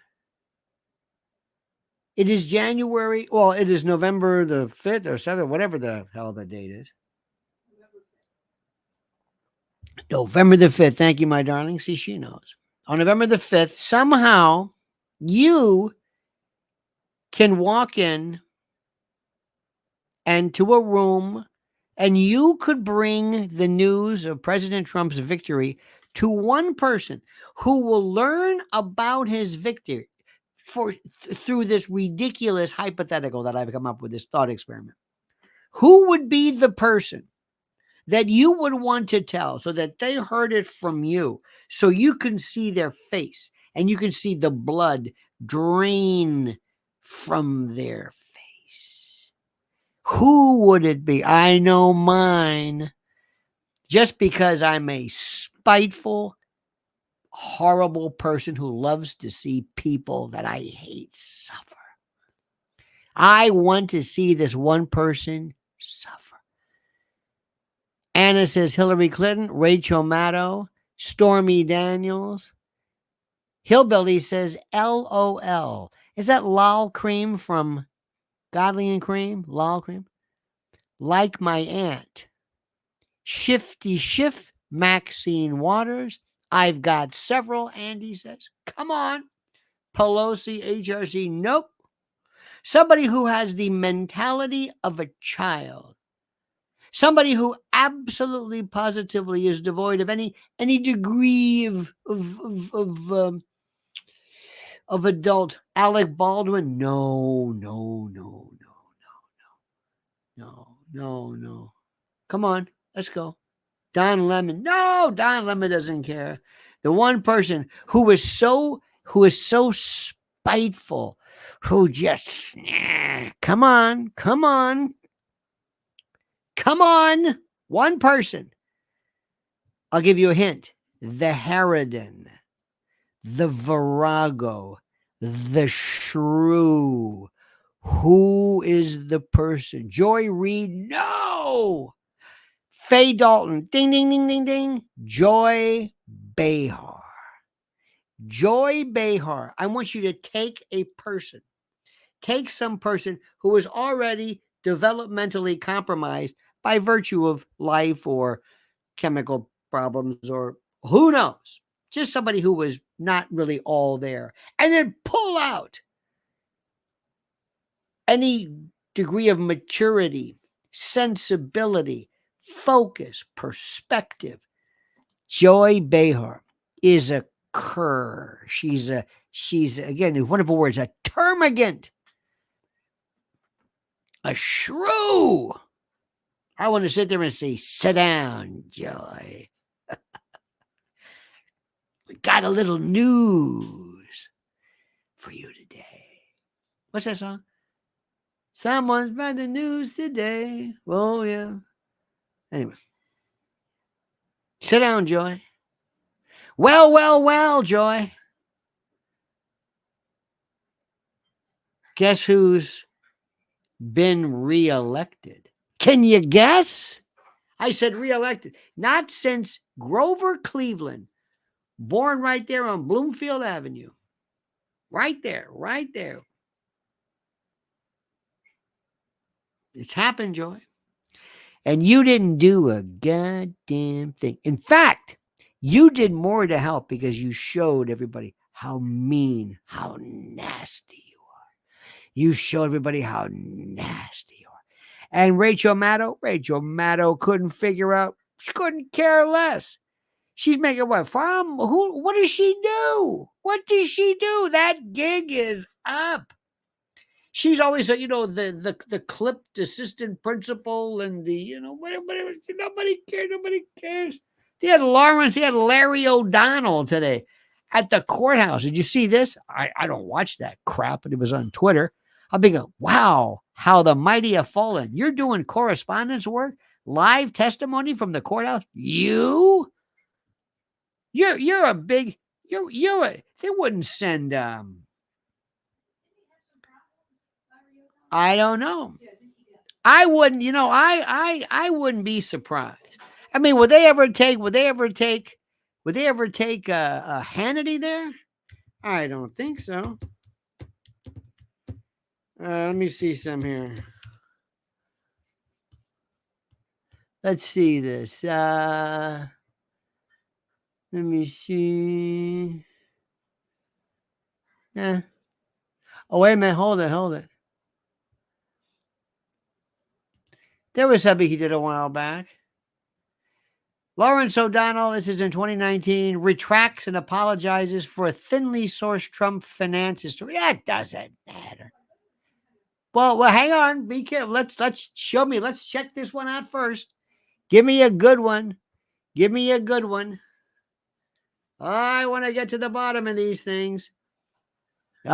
Speaker 1: It is January. Well, it is November the 5th or 7th, whatever the hell the date is. November the 5th. Thank you, my darling. See, she knows. On November the 5th, somehow you can walk in and to a room, and you could bring the news of President Trump's victory to one person who will learn about his victory through this ridiculous hypothetical that I've come up with, this thought experiment. Who would be the person that you would want to tell so that they heard it from you, so you can see their face and you can see the blood drain from their face? Who would it be? I know mine. Just because I'm a spiteful, horrible person who loves to see people that I hate suffer. I want to see this one person suffer. Anna says Hillary Clinton, Rachel Maddow, Stormy Daniels. Hillbilly says LOL. Is that lol cream from Godly and Cream? Lol cream? Like my aunt. Shifty Schiff, Maxine Waters. I've got several, Andy says. Come on. Pelosi, HRC, nope. Somebody who has the mentality of a child. Somebody who absolutely positively is devoid of any degree of adult. Alec Baldwin, no. Come on, let's go. Don Lemon, no, Don Lemon doesn't care. The one person who is so spiteful, who just come on. One person. I'll give you a hint. The Harridan, the Virago, the Shrew. Who is the person? Joy Reid? No. Faye Dalton? Ding, ding, ding, ding, ding. Joy Behar. Joy Behar. I want you to take a person. Take some person who is already developmentally compromised by virtue of life or chemical problems or who knows. Just somebody who was not really all there. And then pull out any degree of maturity, sensibility, focus, perspective. Joy Behar is a cur. She's again, the wonderful words, a termagant, a shrew. I want to sit there and say, sit down, Joy. We got a little news for you today. What's that song? Someone's bad the news today. Oh, yeah. Anyway. Sit down, Joy. Well, Joy. Guess who's been reelected? Can you guess? I said reelected. Not since Grover Cleveland, born right there on Bloomfield Avenue. Right there. It's happened, Joy. And you didn't do a goddamn thing. In fact, you did more to help because you showed everybody how mean, how nasty you are. You showed everybody how nasty you are. And Rachel Maddow couldn't figure out. She couldn't care less. She's making what? From who? What does she do? That gig is up. She's always, the clipped assistant principal and the, whatever. Nobody cares. Nobody cares. They had Larry O'Donnell today at the courthouse. Did you see this? I don't watch that crap, but it was on Twitter. I'll be going, wow, how the mighty have fallen. You're doing correspondence work, live testimony from the courthouse. You're a big, they wouldn't send, I don't know. I wouldn't, I wouldn't be surprised. I mean, would they ever take a Hannity there? I don't think so. Let me see some here. Let's see this. Let me see. Yeah. Oh, wait a minute. Hold it. There was something he did a while back. Lawrence O'Donnell, this is in 2019, retracts and apologizes for a thinly sourced Trump finance history. That doesn't matter. Well, hang on. Be careful. Let's show me. Let's check this one out first. Give me a good one. I want to get to the bottom of these things. In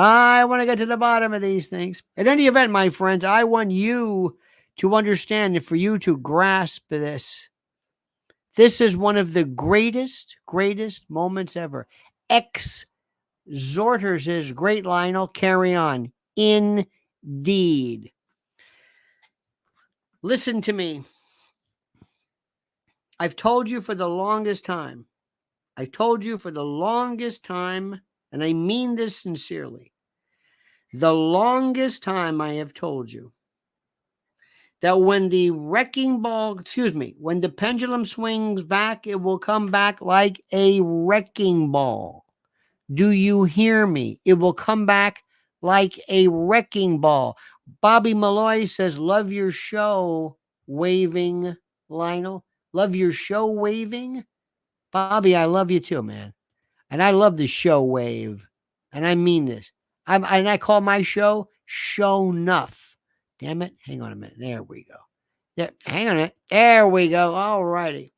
Speaker 1: any event, my friends, I want you to understand and for you to grasp this. This is one of the greatest moments ever. Exhorters is great, Lionel. Carry on. Indeed. Listen to me. I've told you for the longest time, and I mean this sincerely. The longest time I have told you that when the when the pendulum swings back, it will come back like a wrecking ball. Do you hear me? It will come back like a wrecking ball. Bobby Malloy says, love your show, waving, Lionel. Love your show, waving. Bobby, I love you too, man. And I love the show wave. And I mean this. I call my show Show Nuff. Damn it. Hang on a minute. There we go. Hang on a minute. There we go. All righty.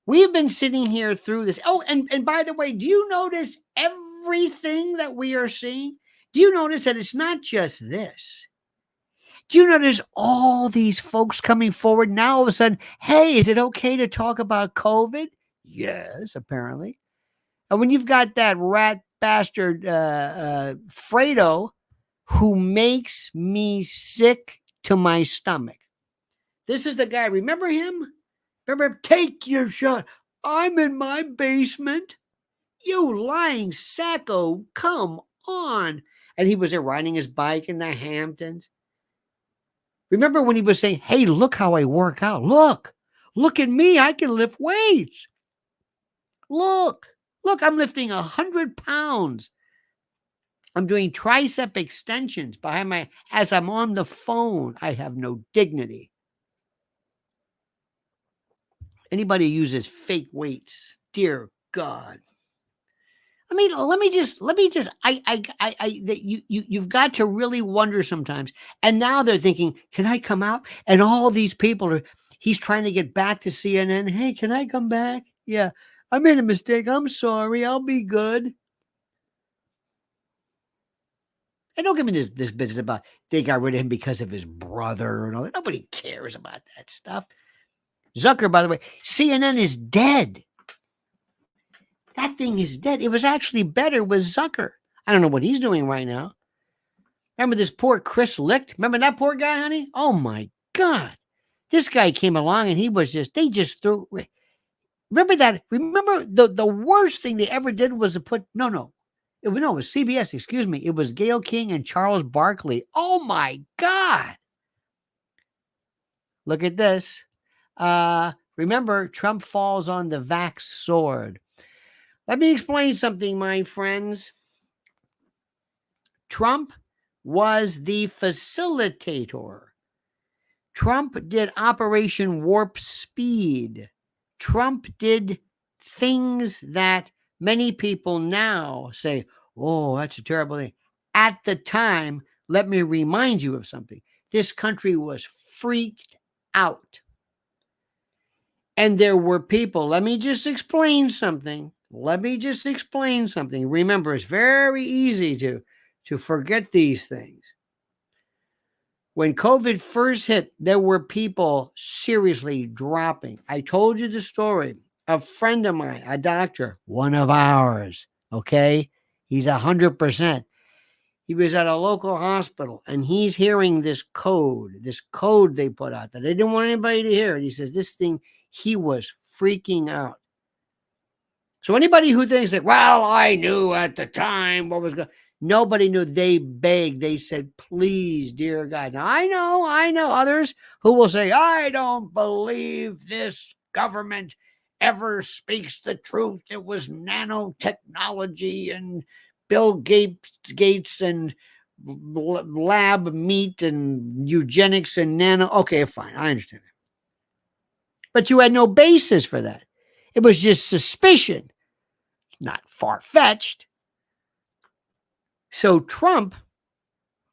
Speaker 1: We've been sitting here through this. Oh, and by the way, do you notice everything that we are seeing? Do you notice that it's not just this? Do you notice all these folks coming forward now all of a sudden, hey, is it okay to talk about COVID? Yes, apparently. And when you've got that rat bastard Fredo who makes me sick to my stomach. This is the guy. Remember him? Remember, take your shot. I'm in my basement. You lying sacco, come on. And he was there riding his bike in the Hamptons. Remember when he was saying, hey, look how I work out. Look at me. I can lift weights. Look, I'm lifting 100 pounds. I'm doing tricep extensions as I'm on the phone. I have no dignity. Anybody who uses fake weights, dear God. I mean, you've got to really wonder sometimes. And now they're thinking, can I come out? And all these people he's trying to get back to CNN. Hey, can I come back? Yeah, I made a mistake. I'm sorry. I'll be good. And don't give me this business about they got rid of him because of his brother and all that. Nobody cares about that stuff. Zucker, by the way, CNN is dead. That thing is dead. It was actually better with Zucker. I don't know what he's doing right now. Remember this poor Chris Licht? Remember that poor guy, honey? Oh, my God. This guy came along and they just threw. Remember that? Remember the worst thing they ever did was to put, it was CBS, excuse me. It was Gayle King and Charles Barkley. Oh, my God. Look at this. Remember, Trump falls on the vax sword. Let me explain something, my friends. Trump was the facilitator. Trump did Operation Warp Speed. Trump did things that many people now say, oh, that's a terrible thing. At the time, let me remind you of something. This country was freaked out. And there were people, let me just explain something. Remember, it's very easy to forget these things. When COVID first hit, there were people seriously dropping. I told you the story. A friend of mine, a doctor, one of ours, okay? He's 100%. He was at a local hospital, and he's hearing this code they put out that they didn't want anybody to hear it. He says this thing, he was freaking out. So anybody who thinks like, well, I knew at the time what was going, nobody knew. They begged. They said, please, dear God. Now, I know others who will say, I don't believe this government ever speaks the truth. It was nanotechnology and Bill Gates and lab meat and eugenics and nano. Okay, fine. I understand that. But you had no basis for that. It was just suspicion, not far-fetched. So Trump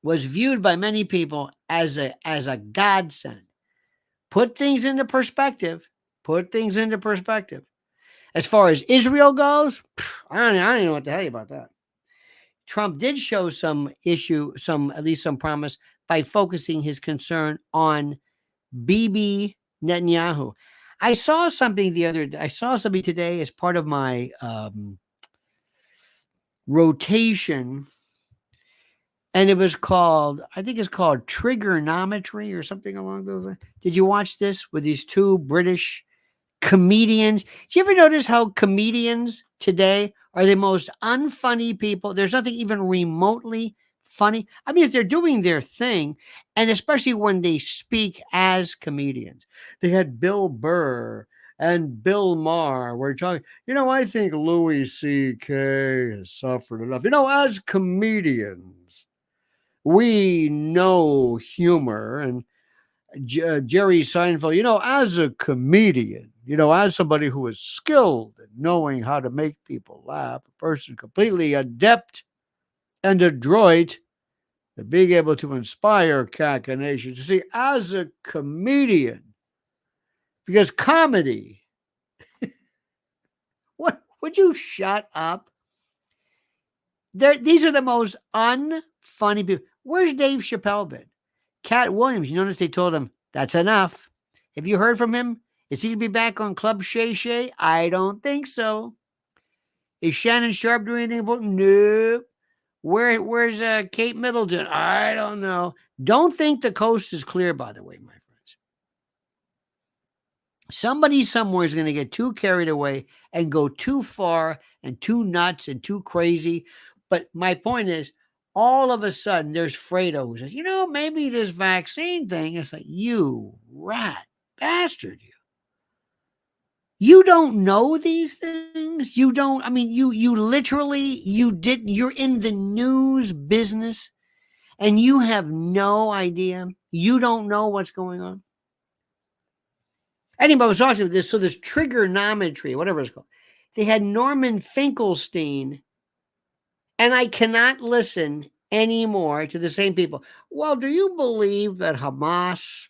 Speaker 1: was viewed by many people as a godsend. Put things into perspective. As far as Israel goes, I don't know what to tell you about that. Trump did show at least some promise by focusing his concern on Bibi Netanyahu. I saw something today as part of my rotation, and it was called, I think it's called trigonometry or something along those lines. Did you watch this with these two British comedians? Did you ever notice how comedians today are the most unfunny people? There's nothing even remotely funny. I mean, if they're doing their thing, and especially when they speak as comedians. They had Bill Burr and Bill Maher were talking, I think Louis C.K. has suffered enough. As comedians, we know humor. And Jerry Seinfeld, as a comedian, as somebody who is skilled in knowing how to make people laugh, a person completely adept and adroit at being able to inspire cachinnation. You see, as a comedian, because comedy, what would you shut up? These are the most unfunny people. Where's Dave Chappelle been? Cat Williams, you notice they told him, that's enough. Have you heard from him? Is he going to be back on Club Shay Shay? I don't think so. Is Shannon Sharp doing anything important? Nope. Where's Kate Middleton? I don't know. Don't think the coast is clear, by the way, my friends. Somebody somewhere is going to get too carried away and go too far and too nuts and too crazy. But my point is, all of a sudden, there's Fredo who says, maybe this vaccine thing is like, you rat bastard, you don't know these things. You don't, you literally, you're in the news business and you have no idea. You don't know what's going on. Anybody was talking about this. So this trigonometry, whatever it's called, they had Norman Finkelstein, and I cannot listen anymore to the same people. Well, do you believe that Hamas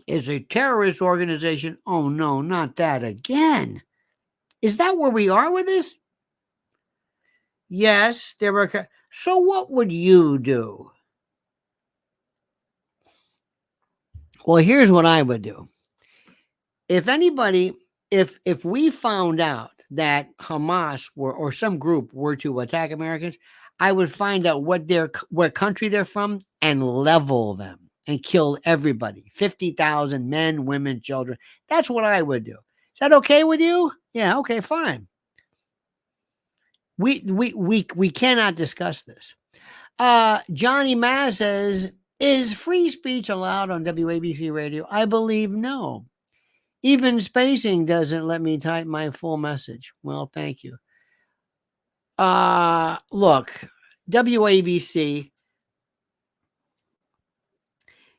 Speaker 1: is a terrorist organization? Oh, no, not that again. Is that where we are with this? Yes, there were. So what would you do? Well, here's what I would do. If we found out that Hamas or some group were to attack Americans, I would find out what country they're from and level them and kill everybody. 50,000 men, women, children. That's what I would do. Is that okay with you? Yeah, okay, fine. We cannot discuss this. Johnny Maz says, is free speech allowed on WABC radio? I believe no. Even spacing doesn't let me type my full message. Well, thank you. Look, WABC,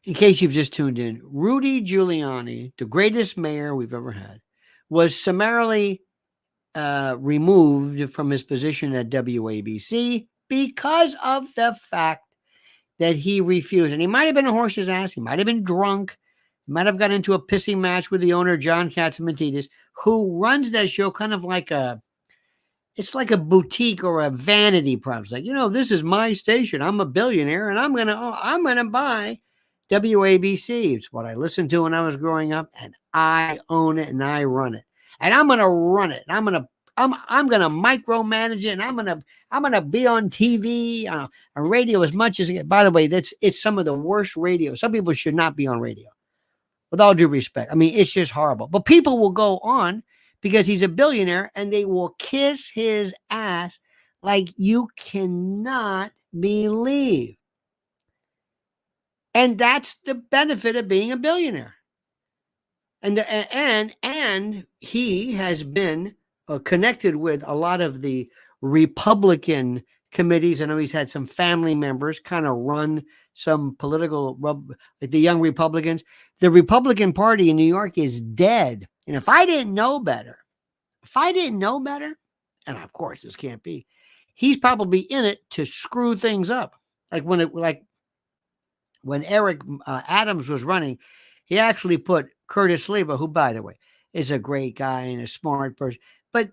Speaker 1: in case you've just tuned in, Rudy Giuliani, the greatest mayor we've ever had, was summarily removed from his position at WABC because of the fact that he refused. And he might have been a horse's ass. He might have been drunk. He might have got into a pissing match with the owner, John Katzimatidis, who runs that show kind of like it's like a boutique or a vanity project. Like, this is my station. I'm a billionaire, and I'm gonna buy WABC. It's what I listened to when I was growing up, and I own it and I run it. And I'm gonna run it. I'm gonna micromanage it, and I'm gonna be on TV, on radio as much as. By the way, it's some of the worst radio. Some people should not be on radio, with all due respect. I mean, it's just horrible. But people will go on because he's a billionaire, and they will kiss his ass like you cannot believe. And that's the benefit of being a billionaire. And he has been connected with a lot of the Republican committees. I know he's had some family members kind of run some political, like the Young Republicans. The Republican Party in New York is dead. And if I didn't know better, and of course this can't be, he's probably in it to screw things up. Like when Eric Adams was running, he actually put Curtis Sliwa, who, by the way, is a great guy and a smart person, but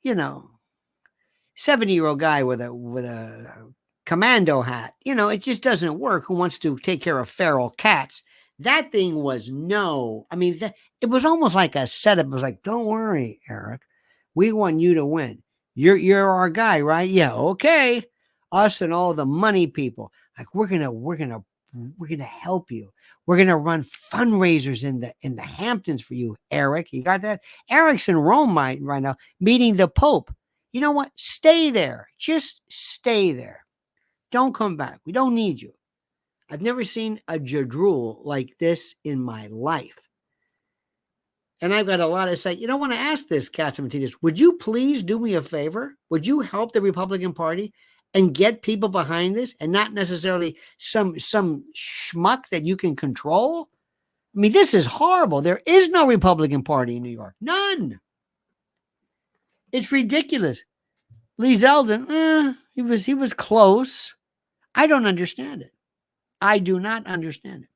Speaker 1: 70-year-old guy with a commando hat, it just doesn't work. Who wants to take care of feral cats? That thing was it was almost like a setup. It was like, don't worry, Eric, we want you to win. You're our guy, right? Yeah, okay. Us and all the money people, like we're gonna help you. We're gonna run fundraisers in the Hamptons for you, Eric. You got that? Eric's in Rome right now, meeting the Pope. You know what? Stay there. Just stay there. Don't come back. We don't need you. I've never seen a jadrul like this in my life. And I've got a lot to say. I want to ask this, Katzimatidis, would you please do me a favor? Would you help the Republican Party and get people behind this, and not necessarily some schmuck that you can control? I mean, this is horrible. There is no Republican Party in New York. None. It's ridiculous. Lee Zeldin, he was close. I don't understand it. I do not understand it.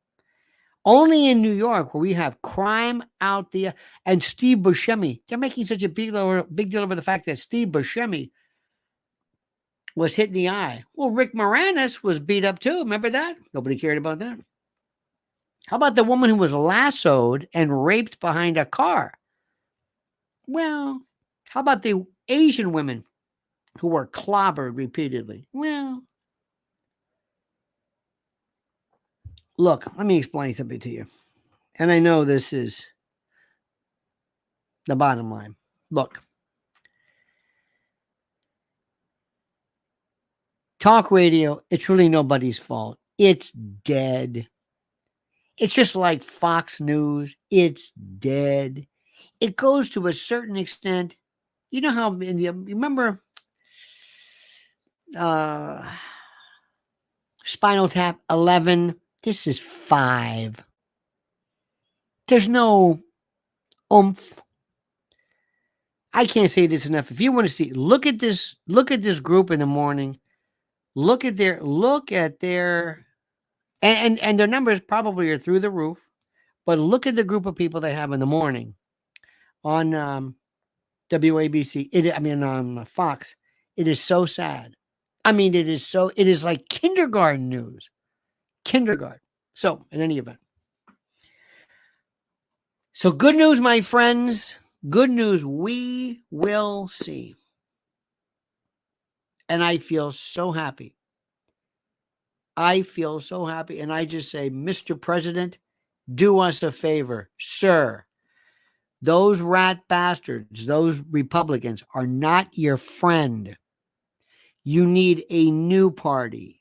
Speaker 1: Only in New York, where we have crime out there, and Steve Buscemi, they're making such a big deal over the fact that Steve Buscemi was hit in the eye. Well, Rick Moranis was beat up too. Remember that? Nobody cared about that. How about the woman who was lassoed and raped behind a car? Well, how about the Asian women who were clobbered repeatedly? Well, look, let me explain something to you. And I know this is the bottom line. Look, talk radio, it's really nobody's fault. It's dead. It's just like Fox News. It's dead. It goes to a certain extent. You know how, you remember Spinal Tap 11? This is 5. There's no oomph. I can't say this enough. If you want to see, look at this group in the morning. Look at their and their numbers probably are through the roof. But look at the group of people they have in the morning on WABC. On Fox. It is so sad. It is like kindergarten news. Kindergarten. So, in any event. So, good news, my friends. Good news. We will see. And I feel so happy. And I just say, Mr. President, do us a favor, sir. Those rat bastards, those Republicans are not your friend. You need a new party.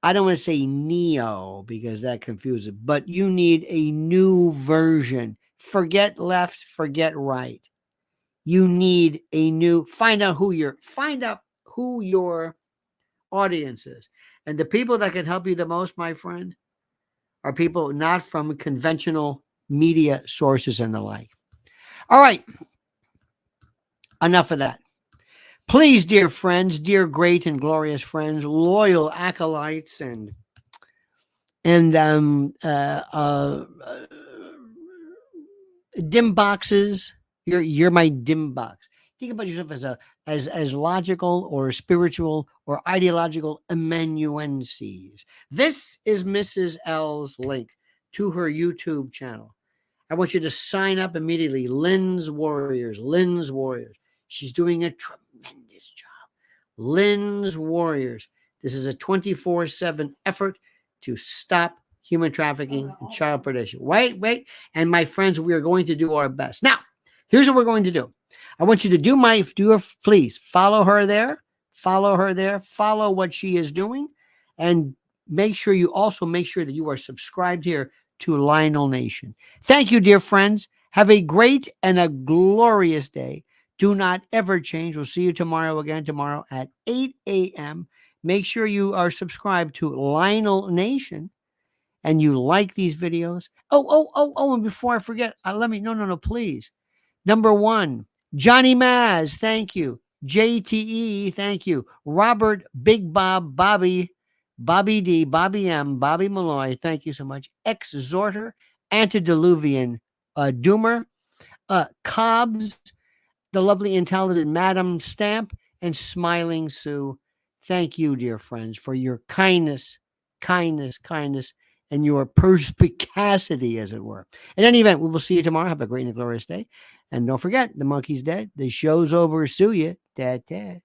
Speaker 1: I don't want to say neo because that confuses it, but you need a new version. Forget left, forget right. You need a new, find out who your audience is. And the people that can help you the most, my friend, are people not from conventional media sources and the like. All right. Enough of that. Please, dear friends, dear great and glorious friends, loyal acolytes, and dim boxes. You're my dim box. Think about yourself as logical or spiritual or ideological amanuenses. This is Mrs. L's link to her YouTube channel. I want you to sign up immediately. Lynn's Warriors. Lynn's Warriors. She's doing a tremendous job. Lynn's Warriors. This is a 24/7 effort to stop human trafficking and child predation. Wait. And my friends, we are going to do our best. Now, here's what we're going to do. I want you to please follow her there. Follow her there. Follow what she is doing. And make sure that you are subscribed here to Lionel Nation. Thank you, dear friends. Have a great and a glorious day. Do not ever change. We'll see you tomorrow at 8 a.m. Make sure you are subscribed to Lionel Nation and you like these videos. Oh, and before I forget, please. Number 1, Johnny Maz, thank you. JTE, thank you. Robert, Big Bob, Bobby D, Bobby M, Bobby Malloy, thank you so much. Exhorter, Antediluvian Doomer, Cobbs, the lovely and talented Madam Stamp, and Smiling Sue. Thank you, dear friends, for your kindness, and your perspicacity, as it were. In any event, we will see you tomorrow. Have a great and glorious day. And don't forget, the monkey's dead. The show's over. Sue ya. Dad.